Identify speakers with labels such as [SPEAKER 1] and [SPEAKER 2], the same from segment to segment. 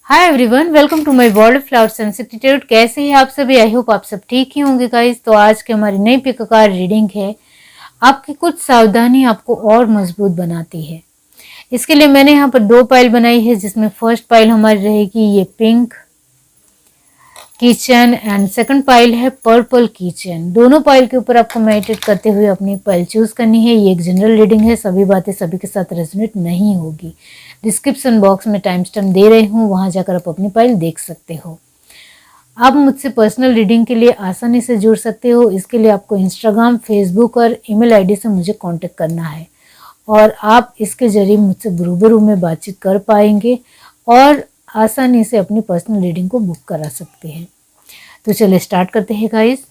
[SPEAKER 1] Hi everyone, welcome to my world of flowers and कैसे हैं आप सभी। आई होप आप सब ठीक ही होंगे गाइस। तो आज की हमारी नई पिककार रीडिंग है। आपकी कुछ सावधानी आपको और मजबूत बनाती है। इसके लिए मैंने यहाँ पर दो पाइल बनाई है, जिसमें फर्स्ट पाइल हमारी रहेगी ये pink kitchen and second pile है पर्पल किचन। दोनों पाइल के ऊपर आपको मेडिटेट करते हुए अपनी एक पाइल चूज करनी है। ये एक जनरल रीडिंग है, सभी बातें सभी के साथ रेजोनेट नहीं होगी। डिस्क्रिप्शन बॉक्स में टाइम स्टैम्प दे रही हूँ, वहां जाकर आप अपनी पाइल देख सकते हो। आप मुझसे पर्सनल रीडिंग के लिए आसानी से जुड़ सकते हो। इसके लिए आपको इंस्टाग्राम, फेसबुक और ईमेल आईडी से मुझे कांटेक्ट करना है और आप इसके जरिए मुझसे रूबरू में बातचीत कर पाएंगे और आसानी से अपनी पर्सनल रीडिंग को बुक करा सकते हैं। तो चलिए स्टार्ट करते हैं गाइस।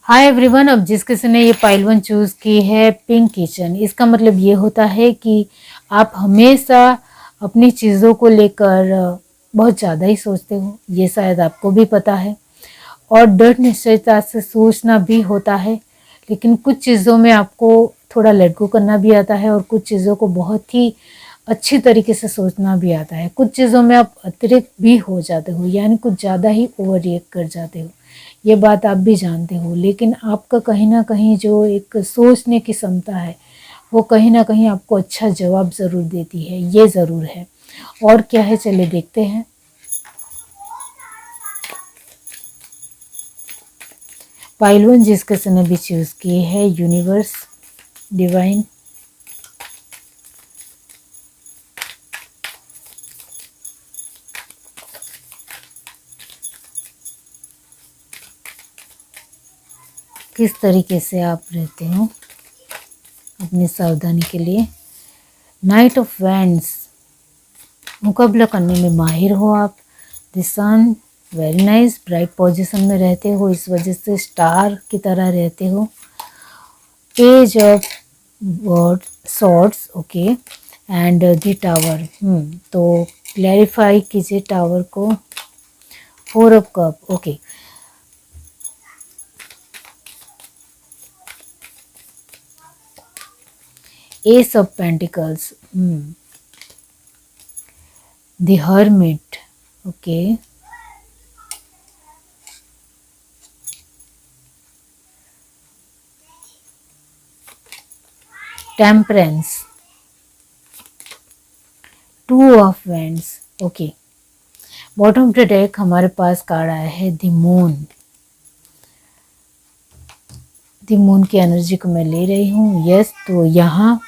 [SPEAKER 1] हाय एवरीवन, अब जिस किसी ने ये पाइल वन चूज की है पिंक किचन, इसका मतलब ये होता है कि आप हमेशा अपनी चीज़ों को लेकर बहुत ज़्यादा ही सोचते हो। ये शायद आपको भी पता है और दृढ़ निश्चयता से सोचना भी होता है, लेकिन कुछ चीज़ों में आपको थोड़ा लेट गो करना भी आता है और कुछ चीज़ों को बहुत ही अच्छी तरीके से सोचना भी आता है। कुछ चीज़ों में आप अतिरिक्त भी हो जाते हो, यानी कुछ ज़्यादा ही ओवर रिएक्ट कर जाते हो। ये बात आप भी जानते हो, लेकिन आपका कहीं ना कहीं जो एक सोचने की क्षमता है वो कहीं ना कहीं आपको अच्छा जवाब ज़रूर देती है, ये ज़रूर है। और क्या है, चलिए देखते हैं। पाइल वन जिस किसी ने भी चूज़ की है यूनिवर्स, डिवाइन, किस तरीके से आप रहते हो अपनी सावधानी के लिए। नाइट ऑफ वैंड्स, मुकाबला करने में माहिर हो आप। The sun, very nice, bright position में रहते हो, इस वजह से स्टार की तरह रहते हो। Page of word swords, okay, and the tower. तो क्लैरिफाई कीजिए टावर को। Four of cup, okay. Ace of pentacles, the hermit, okay. Temperance, two of wands, okay. Bottom of the deck हमारे पास कार्ड आया है द मून। द मून की energy को मैं ले रही हूँ, यस। तो यहाँ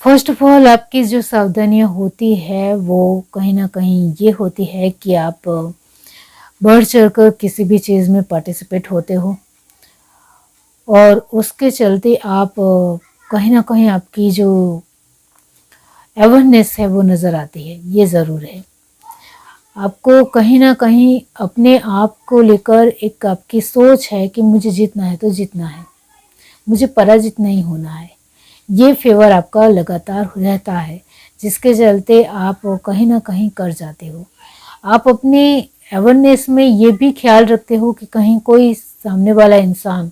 [SPEAKER 1] फर्स्ट ऑफ ऑल आपकी जो सावधानियाँ होती है वो कहीं ना कहीं ये होती है कि आप बढ़ चढ़कर किसी भी चीज़ में पार्टिसिपेट होते हो और उसके चलते आप कहीं ना कहीं आपकी जो अवेयरनेस है वो नज़र आती है, ये ज़रूर है। आपको कहीं ना कहीं अपने आप को लेकर एक आपकी सोच है कि मुझे जीतना है तो जीतना है, मुझे पराजित नहीं होना है। ये फेवर आपका लगातार रहता है, जिसके चलते आप कहीं ना कहीं कर जाते हो। आप अपने अवेयरनेस में ये भी ख्याल रखते हो कि कहीं कोई सामने वाला इंसान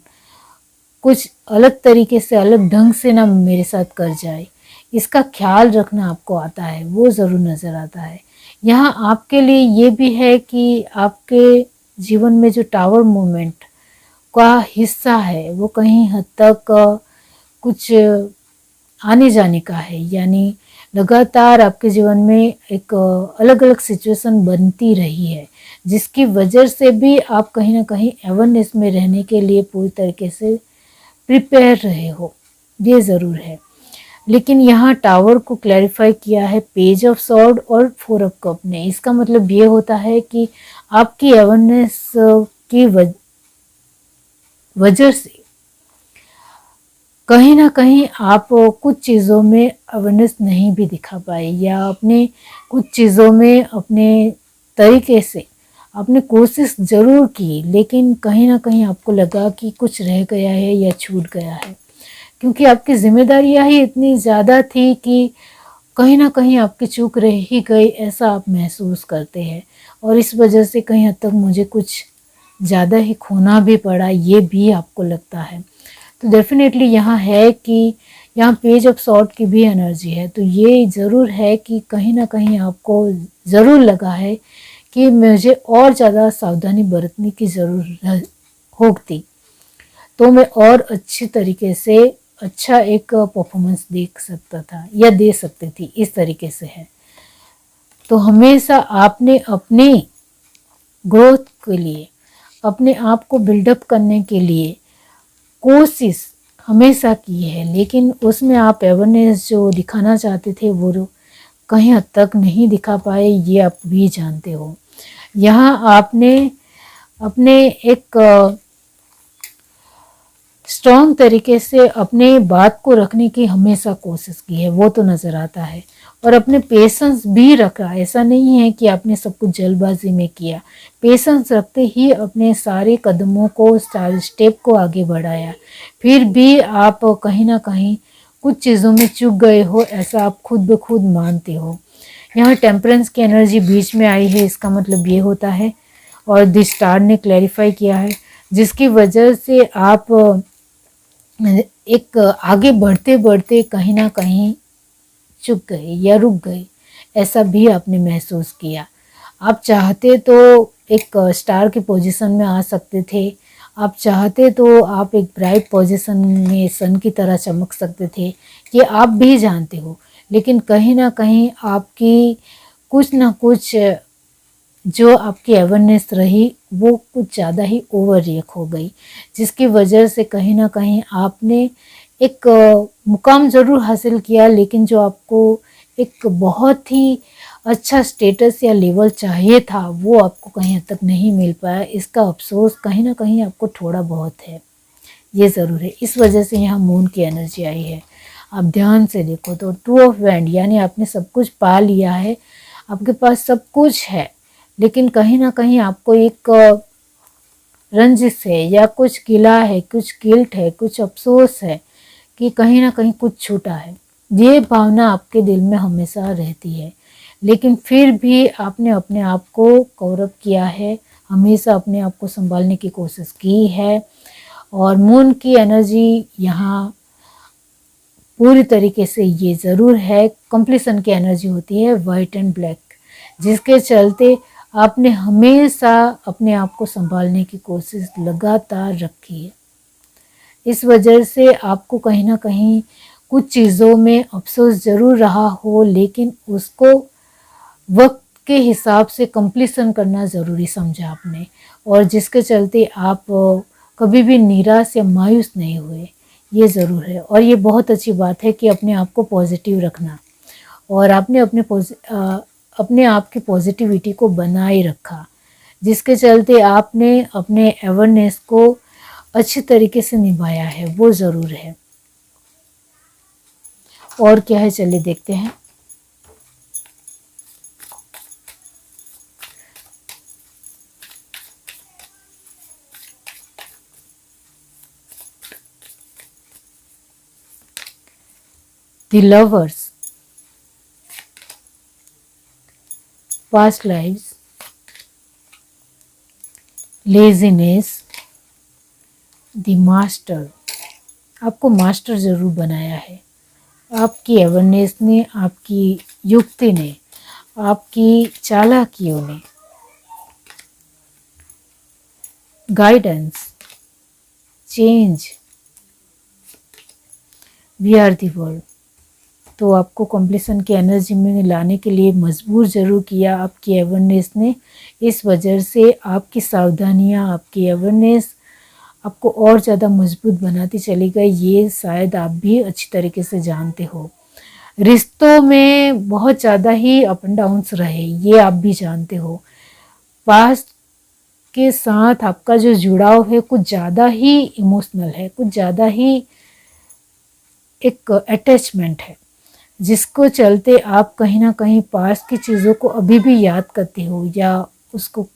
[SPEAKER 1] कुछ अलग तरीके से, अलग ढंग से ना मेरे साथ कर जाए, इसका ख्याल रखना आपको आता है, वो ज़रूर नज़र आता है। यहाँ आपके लिए ये भी है कि आपके जीवन में जो टावर मूवमेंट का हिस्सा है वो कहीं हद तक कुछ आने जाने का है, यानी लगातार आपके जीवन में एक अलग अलग सिचुएशन बनती रही है, जिसकी वजह से भी आप कहीं ना कहीं अवेयरनेस में रहने के लिए पूरी तरीके से प्रिपेयर रहे हो, ये ज़रूर है। लेकिन यहाँ टावर को क्लैरिफाई किया है पेज ऑफ सॉर्ड और फोर ऑफ कप ने। इसका मतलब ये होता है कि आपकी अवेयरनेस की वजह से कहीं ना कहीं आप कुछ चीज़ों में अवेयरनेस नहीं भी दिखा पाए, या अपने कुछ चीज़ों में अपने तरीके से आपने कोशिश ज़रूर की, लेकिन कहीं ना कहीं आपको लगा कि कुछ रह गया है या छूट गया है, क्योंकि आपकी जिम्मेदारियां ही इतनी ज़्यादा थी कि कहीं ना कहीं आपकी चूक रह ही गई ऐसा आप महसूस करते हैं, और इस वजह से कहीं हद तक मुझे कुछ ज़्यादा ही खोना भी पड़ा, ये भी आपको लगता है। तो डेफिनेटली यहाँ है कि यहाँ पेज ऑफ सॉर्ट की भी एनर्जी है, तो ये ज़रूर है कि कहीं ना कहीं आपको ज़रूर लगा है कि मुझे और ज़्यादा सावधानी बरतने की ज़रूरत होती, तो मैं और अच्छी तरीके से अच्छा एक परफॉर्मेंस देख सकता था या दे सकती थी, इस तरीके से है। तो हमेशा आपने अपने ग्रोथ के लिए, अपने आप को बिल्डअप करने के लिए कोशिश हमेशा की है, लेकिन उसमें आप अवेयरनेस जो दिखाना चाहते थे वो कहीं हद तक नहीं दिखा पाए, ये आप भी जानते हो। यहाँ आपने अपने एक स्ट्रॉन्ग तरीके से अपने बात को रखने की हमेशा कोशिश की है, वो तो नज़र आता है, और अपने पेशेंस भी रखा। ऐसा नहीं है कि आपने सब कुछ जल्दबाजी में किया, पेशेंस रखते ही अपने सारे कदमों को, सारे स्टेप को आगे बढ़ाया। फिर भी आप कहीं ना कहीं कुछ चीज़ों में चूक गए हो, ऐसा आप खुद ब खुद मानते हो। यहाँ टेम्परेंस की एनर्जी बीच में आई है, इसका मतलब ये होता है, और द स्टार ने क्लैरिफाई किया है, जिसकी वजह से आप एक आगे बढ़ते बढ़ते कहीं ना कहीं चुक गए या रुक गए, ऐसा भी आपने महसूस किया। आप चाहते तो एक स्टार की पोजीशन में आ सकते थे, आप चाहते तो आप एक ब्राइट पोजीशन में सन की तरह चमक सकते थे, ये आप भी जानते हो, लेकिन कहीं ना कहीं आपकी कुछ ना कुछ जो आपकी अवेयरनेस रही वो कुछ ज़्यादा ही ओवर रिएक्ट हो गई, जिसकी वजह से कहीं ना कहीं आपने एक मुकाम ज़रूर हासिल किया, लेकिन जो आपको एक बहुत ही अच्छा स्टेटस या लेवल चाहिए था वो आपको कहीं हद तक नहीं मिल पाया। इसका अफसोस कहीं ना कहीं आपको थोड़ा बहुत है, ये ज़रूर है। इस वजह से यहाँ मून की एनर्जी आई है। आप ध्यान से देखो तो टू ऑफ वैंड, यानी आपने सब कुछ पा लिया है, आपके पास सब कुछ है, लेकिन कहीं ना कहीं आपको एक रंजिश है या कुछ गिला है, कुछ गिल्ट है, कुछ अफसोस है कि कहीं ना कहीं कुछ छूटा है। ये भावना आपके दिल में हमेशा रहती है, लेकिन फिर भी आपने अपने आप को कवर अप किया है, हमेशा अपने आप को संभालने की कोशिश की है। और मून की एनर्जी यहाँ पूरी तरीके से ये ज़रूर है, कंप्लीशन की एनर्जी होती है वाइट एंड ब्लैक, जिसके चलते आपने हमेशा अपने आप को संभालने की कोशिश लगातार रखी है। इस वजह से आपको कहीं ना कहीं कुछ चीज़ों में अफसोस ज़रूर रहा हो, लेकिन उसको वक्त के हिसाब से कंप्लीशन करना ज़रूरी समझा आपने, और जिसके चलते आप कभी भी निराश या मायूस नहीं हुए, ये ज़रूर है। और ये बहुत अच्छी बात है कि अपने आप को पॉजिटिव रखना, और आपने अपने आप की पॉजिटिविटी को बनाए रखा, जिसके चलते आपने अपने अवेयरनेस को अच्छी तरीके से निभाया है, वो ज़रूर है। और क्या है, चलिए देखते हैं। The lovers, past lives, laziness, the master. आपको मास्टर ज़रूर बनाया है, आपकी अवेयरनेस ने, आपकी युक्ति ने, आपकी चालाकियों ने। Guidance, change, we are the world. तो आपको कंप्लीशन की एनर्जी में लाने के लिए मजबूर ज़रूर किया आपकी अवेयरनेस ने। इस वजह से आपकी सावधानियाँ, आपकी अवेयरनेस आपको और ज़्यादा मजबूत बनाती चली गई, ये शायद आप भी अच्छी तरीके से जानते हो। रिश्तों में बहुत ज़्यादा ही अप एंड डाउन्स रहे, ये आप भी जानते हो। पास्ट के साथ आपका जो जुड़ाव है कुछ ज़्यादा ही इमोशनल है, कुछ ज़्यादा ही एक अटैचमेंट है, जिसको चलते आप कहीं ना कहीं पास्ट की चीज़ों को अभी भी याद करते हो या उसको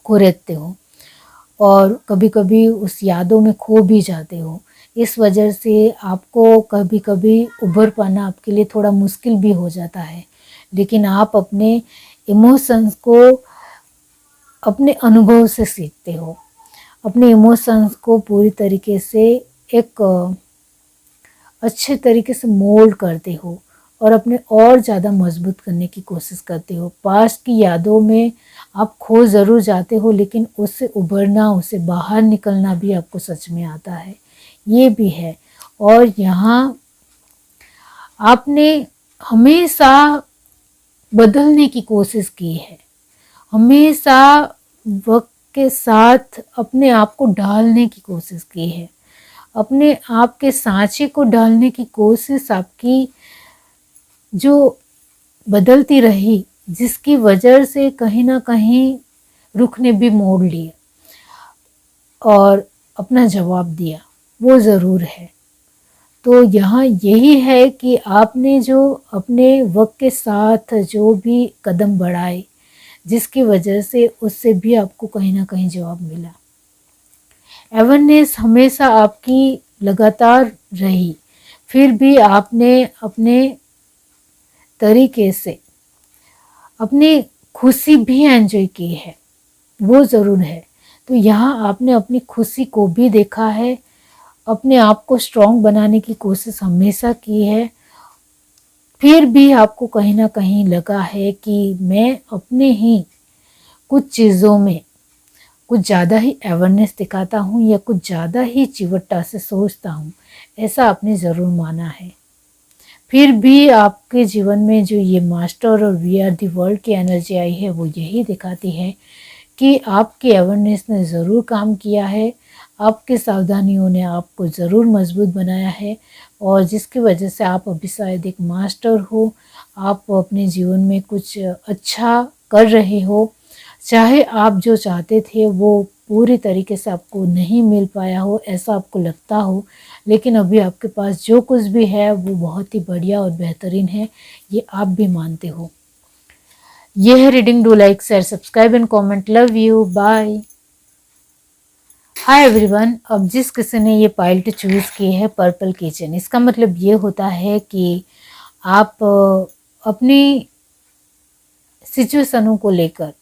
[SPEAKER 1] कुरेदते हो, और कभी कभी उस यादों में खो भी जाते हो। इस वजह से आपको कभी कभी उभर पाना आपके लिए थोड़ा मुश्किल भी हो जाता है। लेकिन आप अपने इमोशंस को अपने अनुभव से सीखते हो, अपने इमोशंस को पूरी तरीके से एक अच्छे तरीके से मोल्ड करते हो और अपने और ज़्यादा मजबूत करने की कोशिश करते हो। पास्ट की यादों में आप खो ज़रूर जाते हो, लेकिन उससे उभरना, उससे बाहर निकलना भी आपको सच में आता है, ये भी है। और यहाँ आपने हमेशा बदलने की कोशिश की है, हमेशा वक्त के साथ अपने आप को ढालने की कोशिश की है, अपने आप के सांचे को ढालने की कोशिश आपकी जो बदलती रही, जिसकी वजह से कहीं ना कहीं रुख ने भी मोड़ लिया और अपना जवाब दिया, वो ज़रूर है। तो यहाँ यही है कि आपने जो अपने वक्त के साथ जो भी कदम बढ़ाए, जिसकी वजह से उससे भी आपको कहीं ना कहीं जवाब मिला। अवेयरनेस हमेशा आपकी लगातार रही, फिर भी आपने अपने तरीके से अपनी खुशी भी एंजॉय की है, वो ज़रूर है। तो यहाँ आपने अपनी खुशी को भी देखा है, अपने आप को स्ट्रॉन्ग बनाने की कोशिश हमेशा की है, फिर भी आपको कहीं ना कहीं लगा है कि मैं अपने ही कुछ चीज़ों में कुछ ज़्यादा ही अवेयरनेस दिखाता हूँ या कुछ ज़्यादा ही चिवट्टा से सोचता हूँ, ऐसा आपने ज़रूर माना है। फिर भी आपके जीवन में जो ये मास्टर और वी आर दी वर्ल्ड की एनर्जी आई है, वो यही दिखाती है कि आपकी अवेयरनेस ने ज़रूर काम किया है, आपकी सावधानियों ने आपको ज़रूर मजबूत बनाया है, और जिसकी वजह से आप अभी शायद एक मास्टर हो, आप अपने जीवन में कुछ अच्छा कर रहे हो। चाहे आप जो चाहते थे वो पूरी तरीके से आपको नहीं मिल पाया हो, ऐसा आपको लगता हो, लेकिन अभी आपके पास जो कुछ भी है वो बहुत ही बढ़िया और बेहतरीन है, ये आप भी मानते हो। ये है reading. Do like, share, subscribe and comment. Love you, bye. Hi everyone. अब जिस किसी ने ये पाइल चूज़ की है पर्पल किचन, इसका मतलब ये होता है कि आप अपनी सिचुएशनों को लेकर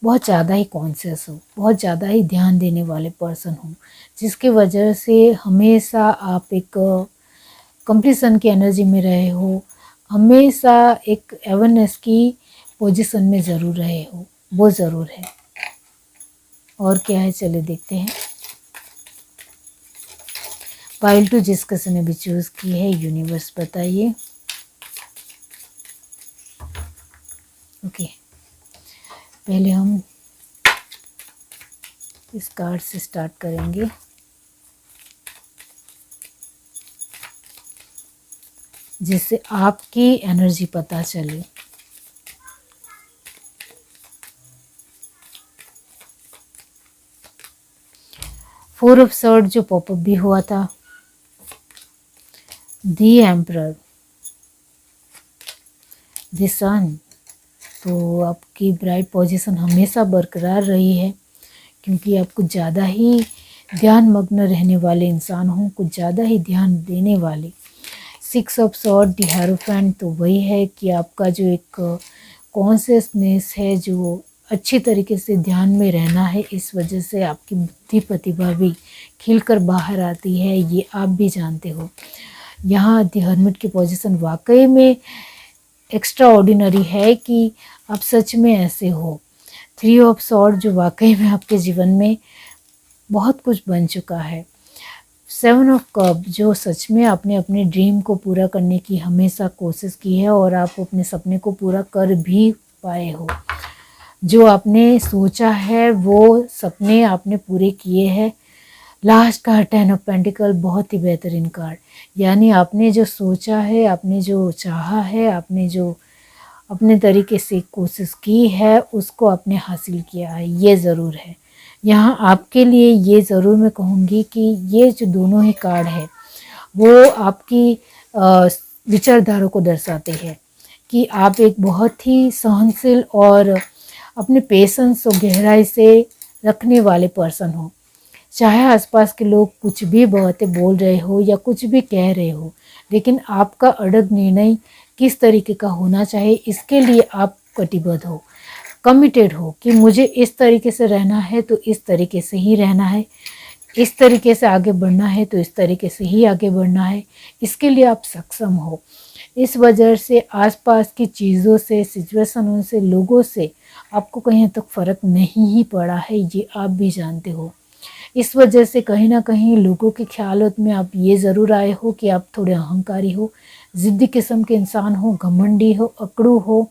[SPEAKER 1] बहुत ज़्यादा ही कॉन्शियस हो, बहुत ज़्यादा ही ध्यान देने वाले पर्सन हो, जिसकी वजह से हमेशा आप एक कंप्लीसन की एनर्जी में रहे हो, हमेशा एक अवेयरनेस की पोजीशन में ज़रूर रहे हो, वो ज़रूर है। और क्या है, चलिए देखते हैं। पाइल 2 जिस किसी ने भी चूज़ की है, यूनिवर्स बताइए। ओके, पहले हम इस कार्ड से स्टार्ट करेंगे। जिससे आपकी एनर्जी पता चले। फोर ऑफ सॉर्ड जो पॉपअप भी हुआ था, दी एम्परर, द सन। तो आपकी ब्राइट पोजीशन हमेशा बरकरार रही है, क्योंकि आप कुछ ज़्यादा ही ध्यान मग्न रहने वाले इंसान हो, कुछ ज़्यादा ही ध्यान देने वाले। Six of sword, the hierophant, तो वही है कि आपका जो एक कॉन्शियसनेस है, जो अच्छी तरीके से ध्यान में रहना है, इस वजह से आपकी बुद्धि प्रतिभा भी खिलकर बाहर आती है, ये आप भी जानते हो। यहाँ द हर्मिट की पोजीशन वाकई में एक्स्ट्रा ऑर्डिनरी है कि आप सच में ऐसे हो। थ्री ऑफ सॉर्ड जो वाकई में आपके जीवन में बहुत कुछ बन चुका है। सेवन ऑफ कप जो सच में आपने अपने ड्रीम को पूरा करने की हमेशा कोशिश की है और आप अपने सपने को पूरा कर भी पाए हो। जो आपने सोचा है वो सपने आपने पूरे किए हैं। Last card, ten of pentacle, बहुत ही बेहतरीन कार्ड। यानी आपने जो सोचा है, आपने जो चाहा है, आपने जो अपने तरीके से कोशिश की है, उसको आपने हासिल किया है, ये ज़रूर है। यहाँ आपके लिए ये ज़रूर मैं कहूँगी कि ये जो दोनों ही कार्ड है वो आपकी विचारधारा को दर्शाते हैं कि आप एक बहुत ही सहनशील और अपने पेशेंस और गहराई से रखने वाले पर्सन हो। चाहे आसपास के लोग कुछ भी बातें बोल रहे हो या कुछ भी कह रहे हो, लेकिन आपका अड़ग निर्णय किस तरीके का होना चाहिए, इसके लिए आप कटिबद्ध हो, कमिटेड हो कि मुझे इस तरीके से रहना है तो इस तरीके से ही रहना है, इस तरीके से आगे बढ़ना है तो इस तरीके से ही आगे बढ़ना है। इसके लिए आप सक्षम हो। इस वजह से आसपास की चीज़ों से, सिचुएशनों से, लोगों से आपको कहीं तक फ़र्क नहीं ही पड़ा है, ये आप भी जानते हो। इस वजह से कहीं ना कहीं लोगों के ख्यालों में आप ये ज़रूर आए हो कि आप थोड़े अहंकारी हो, ज़िद्दी किस्म के इंसान हो, घमंडी हो, अकड़ू हो,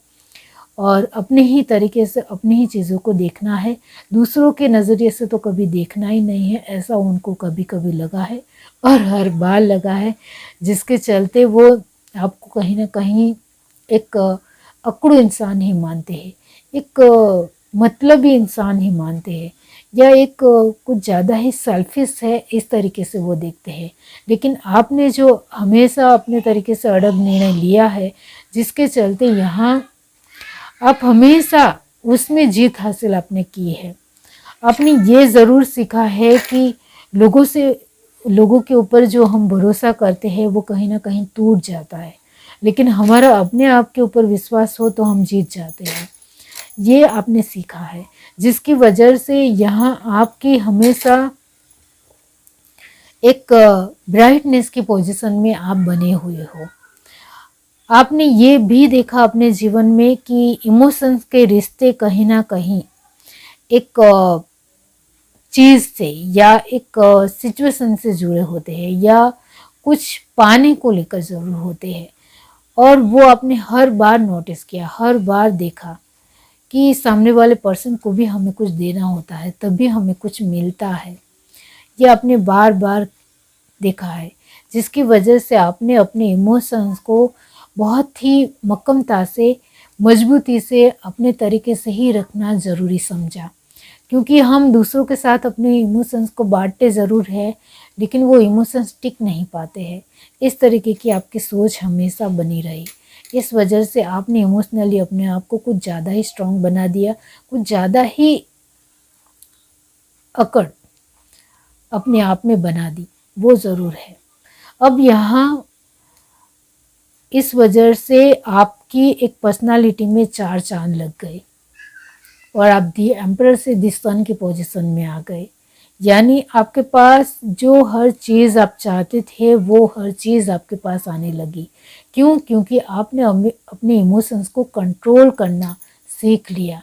[SPEAKER 1] और अपने ही तरीके से अपनी ही चीज़ों को देखना है, दूसरों के नज़रिए से तो कभी देखना ही नहीं है, ऐसा उनको कभी कभी लगा है और हर बार लगा है, जिसके चलते वो आपको कहीं ना कहीं एक अकड़ू इंसान ही मानते हैं, एक मतलबी इंसान ही मानते हैं, या एक कुछ ज़्यादा ही सेल्फिश है, इस तरीके से वो देखते हैं। लेकिन आपने जो हमेशा अपने तरीके से अड़ग निर्णय लिया है, जिसके चलते यहाँ आप हमेशा उसमें जीत हासिल आपने की है। आपने ये ज़रूर सीखा है कि लोगों के ऊपर जो हम भरोसा करते हैं वो कहीं ना कहीं टूट जाता है, लेकिन हमारा अपने आप के ऊपर विश्वास हो तो हम जीत जाते हैं। ये आपने सीखा है, जिसकी वजह से यहाँ आपकी हमेशा एक ब्राइटनेस की पोजीशन में आप बने हुए हो। आपने ये भी देखा अपने जीवन में कि इमोशंस के रिश्ते कहीं ना कहीं एक चीज़ से या एक सिचुएशन से जुड़े होते हैं, या कुछ पाने को लेकर ज़रूर होते हैं। और वो आपने हर बार नोटिस किया, हर बार देखा कि सामने वाले पर्सन को भी हमें कुछ देना होता है, तभी हमें कुछ मिलता है। ये आपने बार बार देखा है, जिसकी वजह से आपने अपने इमोशंस को बहुत ही मक्कमता से, मजबूती से अपने तरीके से ही रखना ज़रूरी समझा। क्योंकि हम दूसरों के साथ अपने इमोशंस को बांटते ज़रूर है, लेकिन वो इमोशंस टिक नहीं पाते हैं। इस तरीके की आपकी सोच हमेशा बनी रही। इस वजह से आपने इमोशनली अपने आप को कुछ ज़्यादा ही स्ट्रॉन्ग बना दिया, कुछ ज़्यादा ही अकड़ अपने आप में बना दी, वो ज़रूर है। अब यहाँ इस वजह से आपकी एक पर्सनालिटी में 4 चांद लग गए और आप दी एम्परर से दी सन की पोजीशन में आ गए। यानी आपके पास जो हर चीज़ आप चाहते थे वो हर चीज़ आपके पास आने लगी। क्यों? क्योंकि आपने अपने इमोशंस को कंट्रोल करना सीख लिया।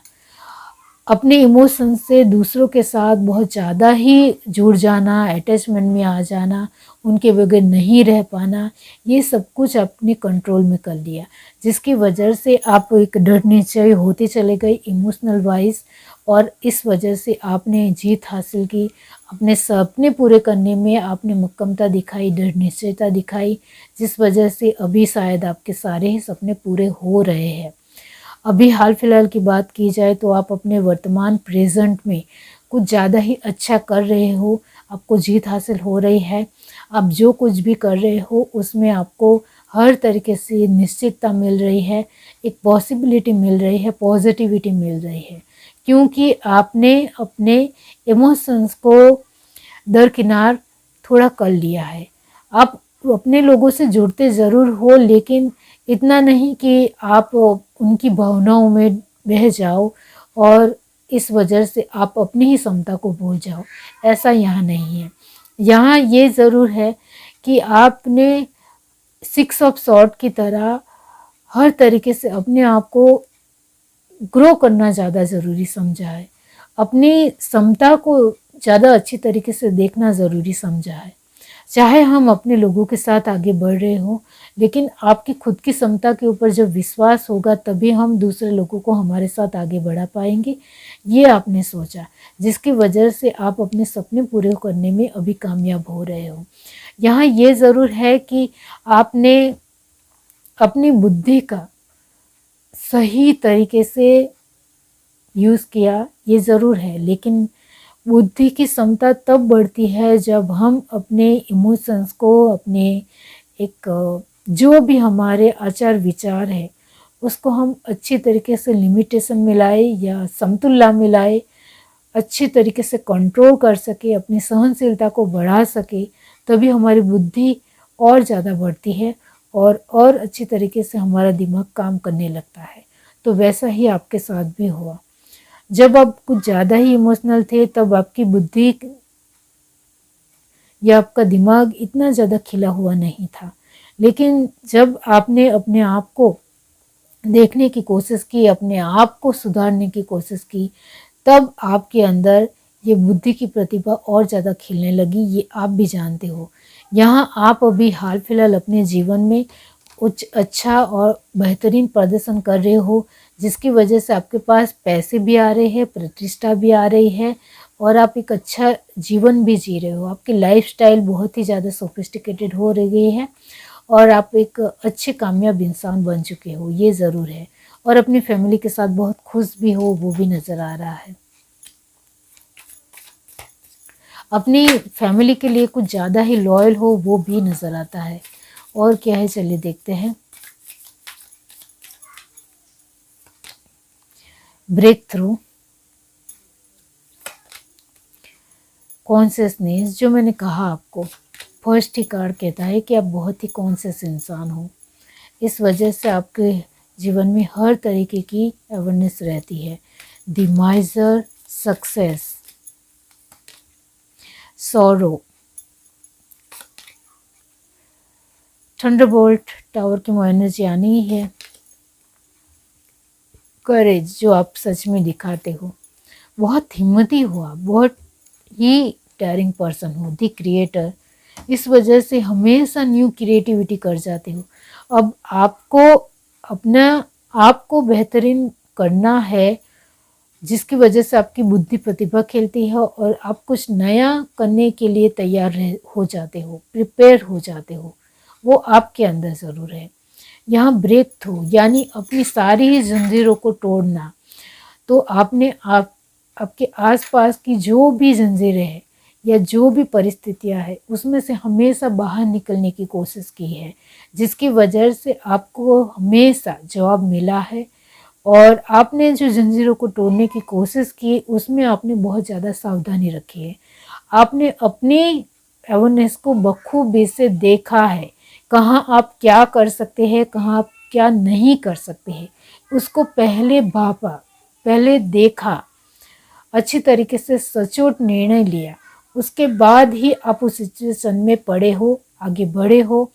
[SPEAKER 1] अपने इमोशंस से दूसरों के साथ बहुत ज़्यादा ही जुड़ जाना, अटैचमेंट में आ जाना, उनके बगैर नहीं रह पाना, ये सब कुछ अपने कंट्रोल में कर लिया, जिसकी वजह से आप एक दृढ़ निश्चयी होते चले गए इमोशनल वाइज। और इस वजह से आपने जीत हासिल की, अपने सपने पूरे करने में आपने मक्कमता दिखाई, दृढ़ निश्चयता दिखाई, जिस वजह से अभी शायद आपके सारे ही सपने पूरे हो रहे हैं। अभी हाल फिलहाल की बात की जाए तो आप अपने वर्तमान प्रेजेंट में कुछ ज़्यादा ही अच्छा कर रहे हो, आपको जीत हासिल हो रही है। आप जो कुछ भी कर रहे हो उसमें आपको हर तरीके से निश्चितता मिल रही है, एक पॉसिबिलिटी मिल रही है, पॉजिटिविटी मिल रही है, क्योंकि आपने अपने इमोशंस को दरकिनार थोड़ा कर लिया है। आप अपने लोगों से जुड़ते ज़रूर हो, लेकिन इतना नहीं कि आप उनकी भावनाओं में बह जाओ और इस वजह से आप अपनी ही क्षमता को भूल जाओ, ऐसा यहाँ नहीं है। यहाँ ये ज़रूर है कि आपने 6 ऑफ सॉर्ड की तरह हर तरीके से अपने आप को ग्रो करना ज़्यादा ज़रूरी समझा है, अपनी क्षमता को ज़्यादा अच्छी तरीके से देखना ज़रूरी समझा है। चाहे हम अपने लोगों के साथ आगे बढ़ रहे हो, लेकिन आपकी खुद की क्षमता के ऊपर जब विश्वास होगा तभी हम दूसरे लोगों को हमारे साथ आगे बढ़ा पाएंगे, ये आपने सोचा, जिसकी वजह से आप अपने सपने पूरे करने में अभी कामयाब हो रहे हो। यहाँ ये ज़रूर है कि आपने अपनी बुद्धि का सही तरीके से यूज़ किया, ये ज़रूर है, लेकिन बुद्धि की क्षमता तब बढ़ती है जब हम अपने इमोशंस को, अपने एक जो भी हमारे आचार विचार है उसको हम अच्छी तरीके से लिमिटेशन में लाए या समतुल्य में लाए, अच्छी तरीके से कंट्रोल कर सके, अपनी सहनशीलता को बढ़ा सके, तभी हमारी बुद्धि और ज़्यादा बढ़ती है और अच्छी तरीके से हमारा दिमाग काम करने लगता है। तो वैसा ही आपके साथ भी हुआ। जब आप कुछ ज़्यादा ही इमोशनल थे तब आपकी बुद्धि या आपका दिमाग इतना ज़्यादा खिला हुआ नहीं था, लेकिन जब आपने अपने आप को देखने की कोशिश की, अपने आप को सुधारने की कोशिश की, तब आपके अंदर ये बुद्धि की प्रतिभा और ज़्यादा खिलने लगी। ये आप भी जानते हो। यहाँ आप अभी हाल फिलहाल अपने जीवन में कुछ अच्छा और बेहतरीन प्रदर्शन कर रहे हो, जिसकी वजह से आपके पास पैसे भी आ रहे हैं, प्रतिष्ठा भी आ रही है और आप एक अच्छा जीवन भी जी रहे हो। आपकी लाइफस्टाइल बहुत ही ज़्यादा सोफिस्टिकेटेड हो रही है और आप एक अच्छे कामयाब इंसान बन चुके हो, ये ज़रूर है। और अपनी फैमिली के साथ बहुत खुश भी हो, वो भी नज़र आ रहा है। अपनी फैमिली के लिए कुछ ज़्यादा ही लॉयल हो, वो भी नज़र आता है। और क्या है, चलिए देखते हैं। ब्रेक थ्रू, कॉन्शियसनेस, जो मैंने कहा आपको, फर्स्ट ही कार्ड कहता है कि आप बहुत ही कॉन्शियस इंसान हो। इस वजह से आपके जीवन में हर तरीके की अवेयरनेस रहती है। The माइजर, success, sorrow, Thunderbolt, tower की एनर्जी आनी ही है। करेज, जो आप सच में दिखाते हो, बहुत हिम्मती हो आप, बहुत ही डेयरिंग पर्सन हो। द क्रिएटर, इस वजह से हमेशा न्यू क्रिएटिविटी कर जाते हो। अब आपको अपना आपको बेहतरीन करना है, जिसकी वजह से आपकी बुद्धि प्रतिभा खेलती है और आप कुछ नया करने के लिए तैयार हो जाते हो, प्रिपेयर हो जाते हो। वो आपके अंदर ज़रूर है। यहाँ ब्रेक थ्रू यानी अपनी सारी ही जंजीरों को तोड़ना। तो आपने आपके आसपास की जो भी जंजीरें हैं या जो भी परिस्थितियां हैं, उसमें से हमेशा बाहर निकलने की कोशिश की है, जिसकी वजह से आपको हमेशा जवाब मिला है। और आपने जो जंजीरों को तोड़ने की कोशिश की, उसमें आपने बहुत ज़्यादा सावधानी रखी है। आपने अपनी अवेयरनेस को बखूबी से देखा है, कहाँ आप क्या कर सकते हैं, कहाँ आप क्या नहीं कर सकते हैं, उसको पहले भापा, पहले देखा, अच्छी तरीके से सचोट निर्णय लिया, उसके बाद ही आप उस सिचुएशन में पड़े हो, आगे बढ़े हो।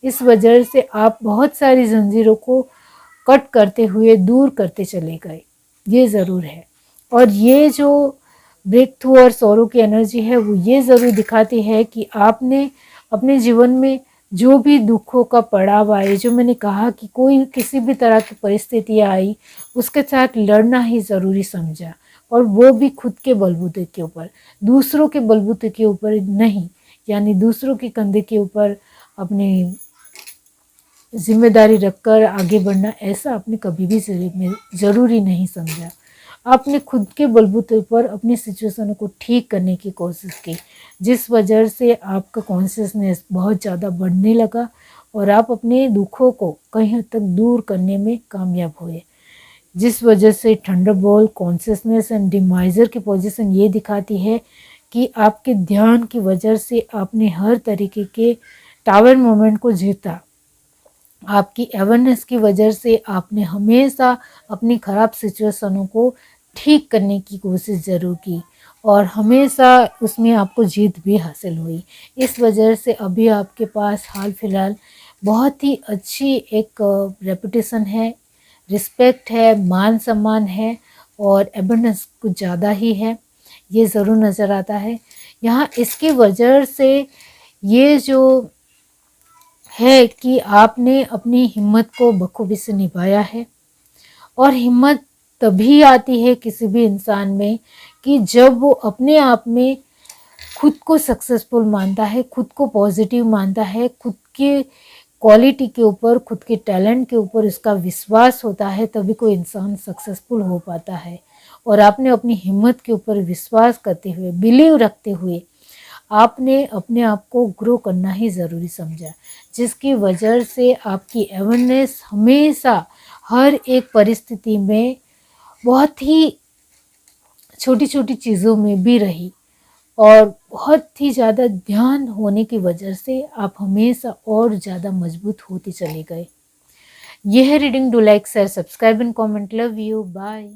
[SPEAKER 1] इस वजह से आप बहुत सारी जंजीरों को कट करते हुए दूर करते चले गए, ये ज़रूर है। और ये जो ब्रेक थ्रू और सौरों की एनर्जी है, वो ये ज़रूर दिखाती है कि आपने अपने जीवन में जो भी दुखों का पड़ाव आए, जो मैंने कहा कि कोई किसी भी तरह की परिस्थितियाँ आई, उसके साथ लड़ना ही ज़रूरी समझा। और वो भी खुद के बलबूते के ऊपर, दूसरों के बलबूते के ऊपर नहीं, यानी दूसरों के कंधे के ऊपर अपनी जिम्मेदारी रखकर आगे बढ़ना, ऐसा आपने कभी भी ज़रूरी नहीं समझा। आपने खुद के बलबूते पर अपनी सिचुएशन को ठीक करने की कोशिश की, जिस वजह से आपका कॉन्शियसनेस बहुत ज़्यादा बढ़ने लगा और आप अपने दुखों को कहीं हद तक दूर करने में कामयाब हुए। जिस वजह से थंडरबोल्ट, कॉन्शियसनेस एंड डिमाइजर की पोजीशन ये दिखाती है कि आपके ध्यान की वजह से आपने हर तरीके के टावर मोमेंट को जीता। आपकी अवेयरनेस की वजह से आपने हमेशा अपनी ख़राब सिचुएशनों को ठीक करने की कोशिश ज़रूर की और हमेशा उसमें आपको जीत भी हासिल हुई। इस वजह से अभी आपके पास हाल फिलहाल बहुत ही अच्छी एक रेपुटेशन है, रिस्पेक्ट है, मान सम्मान है और अवेयरनेस कुछ ज़्यादा ही है, ये ज़रूर नज़र आता है। यहाँ इसकी वजह से ये जो है कि आपने अपनी हिम्मत को बखूबी से निभाया है। और हिम्मत तभी आती है किसी भी इंसान में कि जब वो अपने आप में खुद को सक्सेसफुल मानता है, खुद को पॉजिटिव मानता है, खुद के क्वालिटी के ऊपर, खुद के टैलेंट के ऊपर उसका विश्वास होता है, तभी कोई इंसान सक्सेसफुल हो पाता है। और आपने अपनी हिम्मत के ऊपर विश्वास करते हुए, बिलीव रखते हुए आपने अपने आप को ग्रो करना ही ज़रूरी समझा, जिसकी वजह से आपकी अवेयरनेस हमेशा हर एक परिस्थिति में बहुत ही छोटी छोटी चीज़ों में भी रही और बहुत ही ज़्यादा ध्यान होने की वजह से आप हमेशा और ज़्यादा मजबूत होते चले गए। यह reading, do like, share, subscribe and comment. Love you, bye.